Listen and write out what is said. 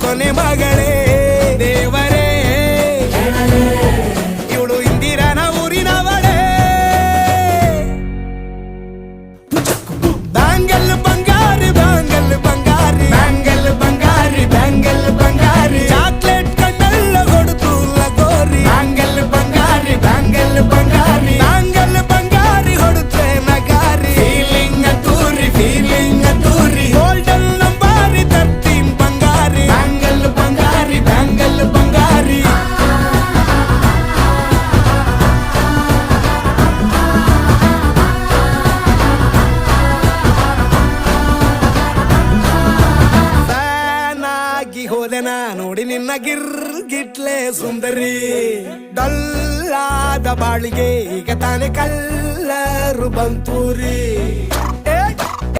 ಕೊನೆ ಮಗಳೇ ದೇವರೇ ಇವಳು ಇಂದಿರನ ಊರಿನವಳೇ ಬ್ಯಾಂಗಲ್ ಬಂಗಾರಿ ಬ್ಯಾಂಗಲ್ ಬಂಗಾರಿ ಬ್ಯಾಂಗಲ್ ಬಂಗಾರಿ ಬ್ಯಾಂಗಲ್ ಬಂಗಾರಿ ಚಾಕ್ಲೇಟ್ ಕಣ್ಣೆಲ್ಲ ಕೊಡುತ್ತು ಲಗೋರಿ ಬ್ಯಾಂಗಲ್ ಬಂಗಾರಿ ಬ್ಯಾಂಗಲ್ ಬಂಗಾರಿ ಬ್ಯಾಂಗಲ್ ಬಂಗಾರಿ ಹೊಡುತ್ತೆ ನಗಾರಿ ಫೀಲಿಂಗ್ ತೂರಿ ಗೋಲ್ಡನ್ ನಂಬಾರಿ 13 ಬಂಗಾರಿ ಬ್ಯಾಂಗಲ್ ಬಂಗಾರಿ ಬ್ಯಾಂಗಲ್ ಬಂಗಾರಿ ಹೋದೆನ ನೋಡಿ ನಿನ್ನ ಗಿರ್ಗಿಟ್ಲೆ ಸುಂದರಿ ಡಲ್ಲಾದ ಬಾಳಿಗೆ ಈಗ ತಾನೆ ಕಲ್ಲರು ಬಂತೂರಿ